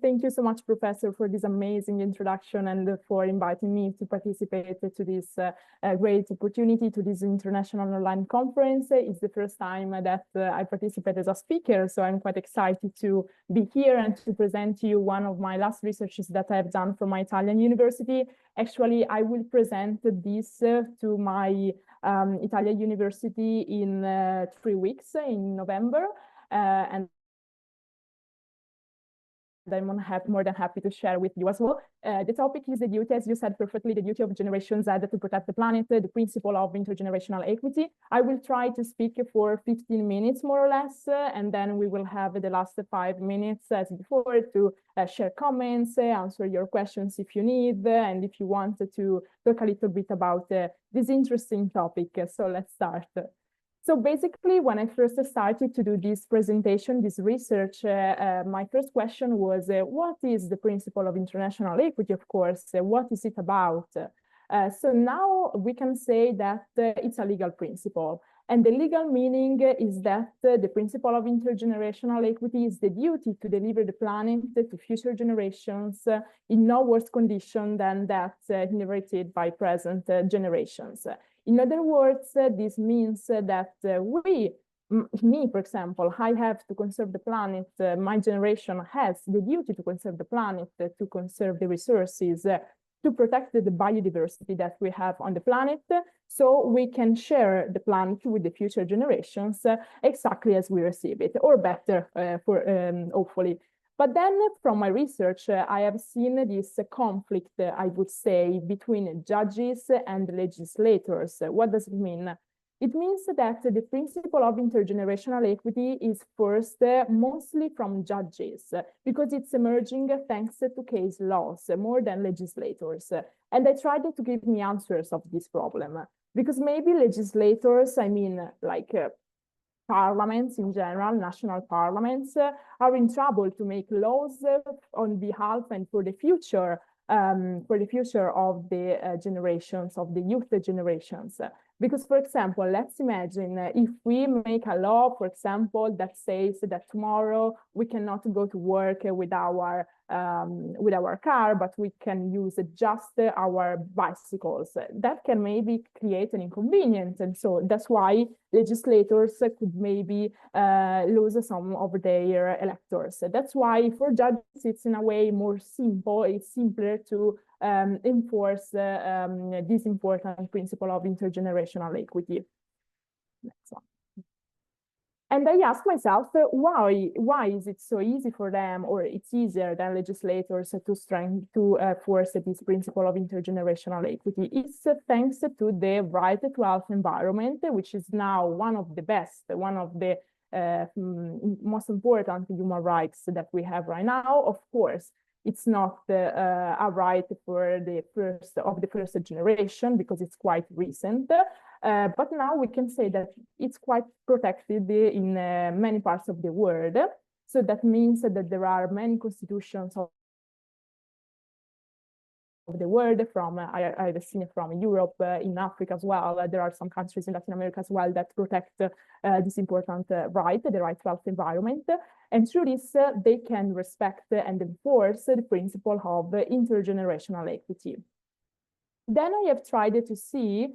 Thank you so much, Professor, for this amazing introduction and for inviting me to participate to this great opportunity to this international online conference. It's the first time that I participate as a speaker, so I'm quite excited to be here and to present to you one of my last researches that I've done from my Italian university. Actually, I will present this to my Italian university in 3 weeks in November, and I'm more than happy to share with you as well. The topic is the duty, as you said perfectly, the duty of Generation Z to protect the planet, the principle of intergenerational equity. I will try to speak for 15 minutes, more or less, and then we will have the last 5 minutes, as before, to share comments, answer your questions if you need, and if you want to talk a little bit about this interesting topic. So let's start. So basically, when I first started to do this presentation, this research, my first question was, what is the principle of international equity, of course? What is it about? So now we can say that it's a legal principle. And the legal meaning is that the principle of intergenerational equity is the duty to deliver the planet to future generations in no worse condition than that inherited by present generations. In other words, this means that me, for example, I have to conserve the planet. My generation has the duty to conserve the planet, to conserve the resources, to protect the biodiversity that we have on the planet, so we can share the planet with the future generations exactly as we receive it, or better, hopefully. But then from my research, I have seen this conflict, I would say, between judges and legislators. What does it mean? It means that the principle of intergenerational equity is first mostly from judges, because it's emerging thanks to case laws more than legislators. And I tried to give me answers of this problem, because maybe legislators, I mean, like parliaments in general, national parliaments, are in trouble to make laws on behalf and for the future of the generations, of the youth generations. Because, for example, let's imagine if we make a law, for example, that says that tomorrow we cannot go to work with our car, but we can use just our bicycles. That can maybe create an inconvenience, and so that's why legislators could maybe lose some of their electors. That's why for judges it's in a way more simple. It's simpler to enforce this important principle of intergenerational equity. Next one. And I asked myself, why is it so easy for them, or it's easier than legislators to force this principle of intergenerational equity? It's thanks to the right to health environment, which is now one of the best, one of the most important human rights that we have right now. Of course, it's not a right for the first generation, because it's quite recent. But now we can say that it's quite protected in many parts of the world. So that means that there are many constitutions of the world, from I've seen it from Europe, in Africa as well. There are some countries in Latin America as well that protect this important right, the right to health environment. And through this, they can respect and enforce the principle of intergenerational equity. Then I have tried to see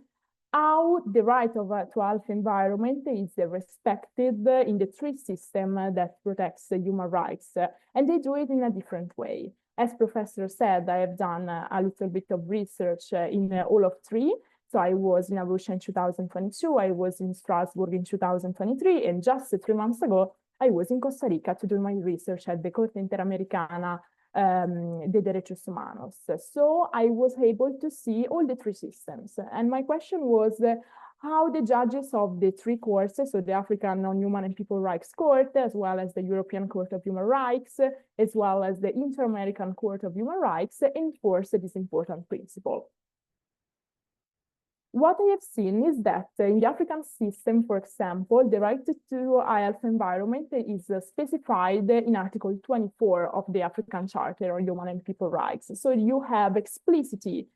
how the right to health environment is respected in the three systems that protects human rights. And they do it in a different way. As Professor said, I have done a little bit of research in all of three. So I was in Arusha in 2022, I was in Strasbourg in 2023, and just 3 months ago, I was in Costa Rica to do my research at the Corte Interamericana de Derechos Humanos. So I was able to see all the three systems. And my question was how the judges of the three courts, so the African Non-Human and People Rights Court, as well as the European Court of Human Rights, as well as the Inter-American Court of Human Rights, enforce this important principle. What I have seen is that in the African system, for example, the right to a health environment is specified in Article 24 of the African Charter on Human and People Rights. So you have explicitly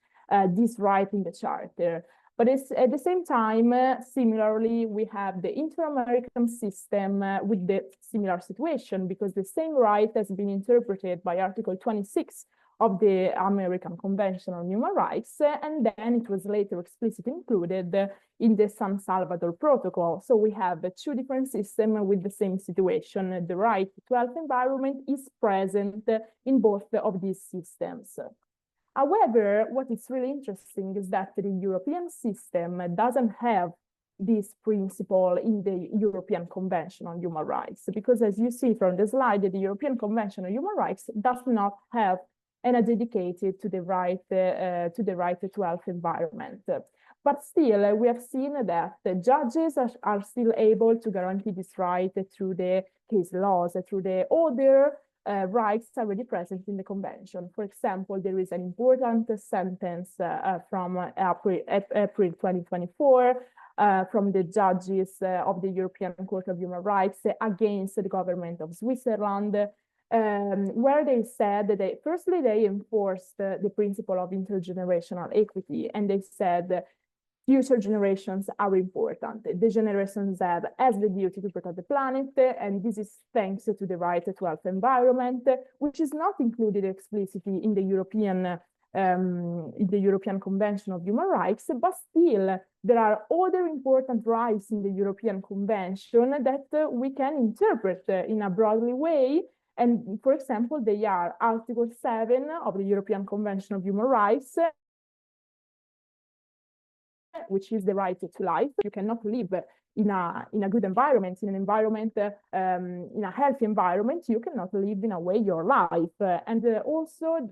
this right in the Charter. But it's, at the same time, similarly, we have the Inter-American system with the similar situation, because the same right has been interpreted by Article 26 of the American Convention on Human Rights, and then it was later explicitly included in the San Salvador Protocol. So we have two different systems with the same situation. The right to health environment is present in both of these systems. However, what is really interesting is that the European system doesn't have this principle in the European Convention on Human Rights, because as you see from the slide, the European Convention on Human Rights does not have any dedicated to the right to health environment. But still, we have seen that the judges are still able to guarantee this right through the case laws, through the other rights already present in the convention. For example, there is an important sentence from April 2024 from the judges of the European Court of Human Rights against the government of Switzerland, where they said that firstly, they enforced the principle of intergenerational equity, and they said future generations are important. The Generation Z has the duty to protect the planet, and this is thanks to the right to health environment, which is not included explicitly in the European Convention of Human Rights, but still there are other important rights in the European Convention that we can interpret in a broadly way. And for example, they are Article 7 of the European Convention of Human Rights, which is the right to life. You cannot live in a good environment, in an environment, in a healthy environment. You cannot live in a way your life. And also,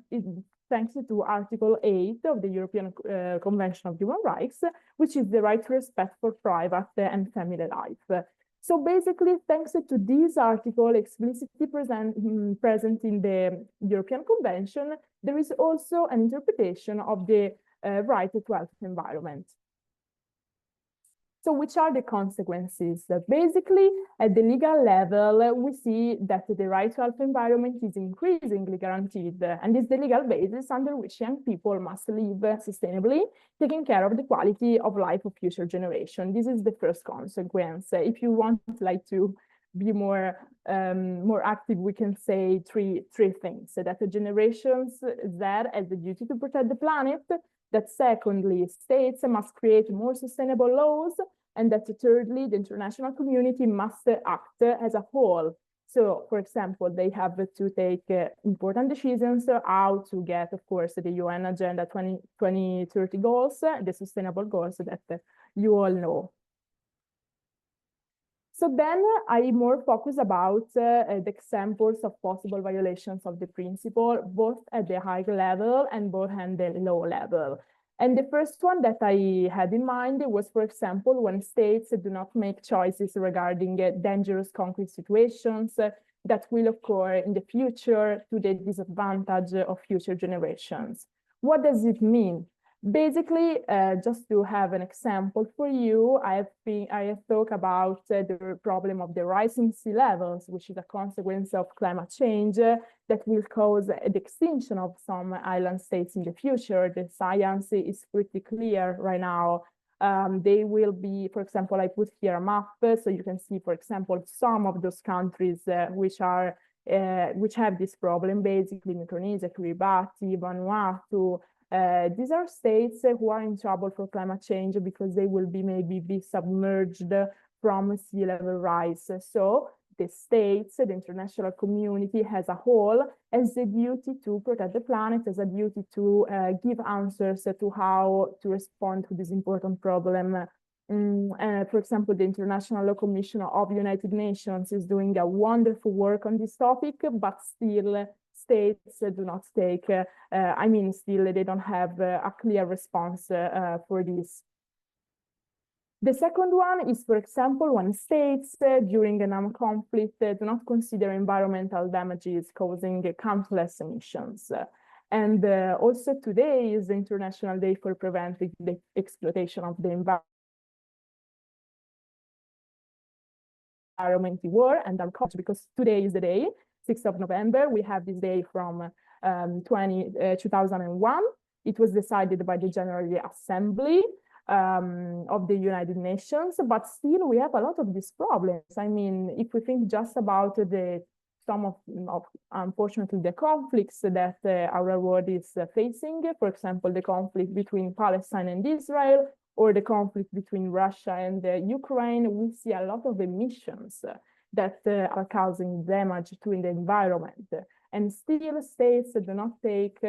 thanks to Article 8 of the European Convention of Human Rights, which is the right to respect for private and family life. So basically, thanks to this article explicitly present in the European Convention, there is also an interpretation of the right to health environment. So which are the consequences? Basically, at the legal level, we see that the right to health environment is increasingly guaranteed, and is the legal basis under which young people must live sustainably, taking care of the quality of life of future generations. This is the first consequence. If you want to be more active, we can say three things: that the generations Z has the duty to protect the planet, that secondly, states must create more sustainable laws, and that thirdly, the international community must act as a whole. So, for example, they have to take important decisions how to get, of course, the UN Agenda 2030 goals, the sustainable goals that you all know. So then I more focus about the examples of possible violations of the principle, both at the high level and both at the low level. And the first one that I had in mind was, for example, when states do not make choices regarding dangerous concrete situations that will occur in the future to the disadvantage of future generations. What does it mean? Basically, just to have an example for you, I have talked about the problem of the rising sea levels, which is a consequence of climate change that will cause the extinction of some island states in the future. The science is pretty clear right now. They will be, for example, I put here a map, so you can see, for example, some of those countries which have this problem, basically Micronesia, Kiribati, Vanuatu. These are states who are in trouble for climate change because they will be submerged from sea level rise. So the states, the international community as a whole, has the duty to protect the planet, has a duty to give answers to how to respond to this important problem. For example, the International Law Commission of the United Nations is doing a wonderful work on this topic, but still states do not take, still they don't have a clear response for this. The second one is, for example, when states during an armed conflict do not consider environmental damages causing countless emissions. And also today is the International Day for Preventing the Exploitation of the Environment war and agriculture, because today is the day, 6th of November. We have this day from 2001. It was decided by the General Assembly. of the United Nations, but still we have a lot of these problems. I mean, if we think just about some of unfortunately the conflicts that our world is facing, for example, the conflict between Palestine and Israel, or the conflict between Russia and Ukraine, we see a lot of emissions that are causing damage to the environment. And still states do not take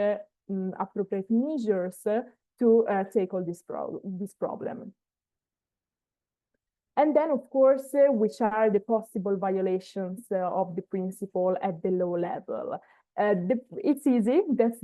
appropriate measures to tackle this problem. And then, of course, which are the possible violations of the principle at the law level? It's easy.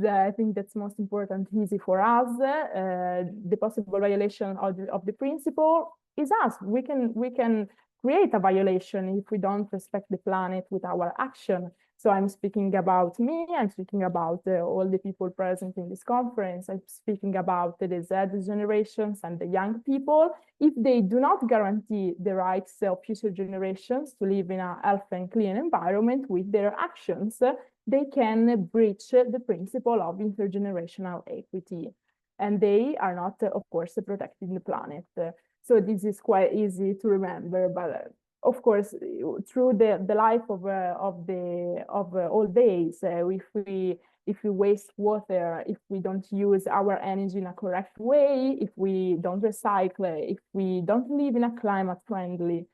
I think that's most important, easy for us. The possible violation of the principle is us. We can create a violation if we don't respect the planet with our action. So I'm speaking about me, I'm speaking about all the people present in this conference, I'm speaking about the Z generations and the young people. If they do not guarantee the rights of future generations to live in a healthy and clean environment with their actions, they can breach the principle of intergenerational equity. And they are not, of course, protecting the planet. So this is quite easy to remember, but of course, through the life of all days, if we waste water, if we don't use our energy in a correct way, if we don't recycle, if we don't live in a climate-friendly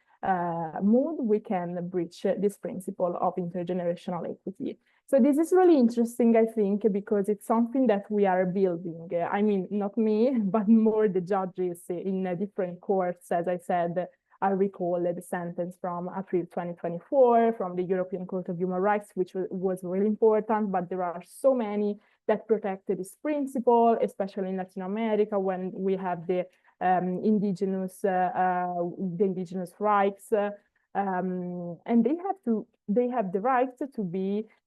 mood, we can breach this principle of intergenerational equity. So this is really interesting, I think, because it's something that we are building. I mean, not me, but more the judges in different courts. As I said, I recall the sentence from April 2024 from the European Court of Human Rights, which was really important, but there are so many that protect this principle, especially in Latin America, when we have the indigenous rights, and they have the right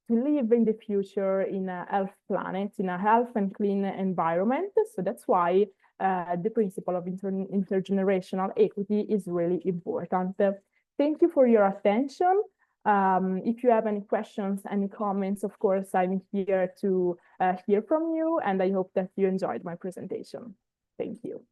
to live in the future in a health planet, in a health and clean environment. So that's why the principle of intergenerational equity is really important. Thank you for your attention. If you have any questions, any comments, of course, I'm here to hear from you, and I hope that you enjoyed my presentation. Thank you.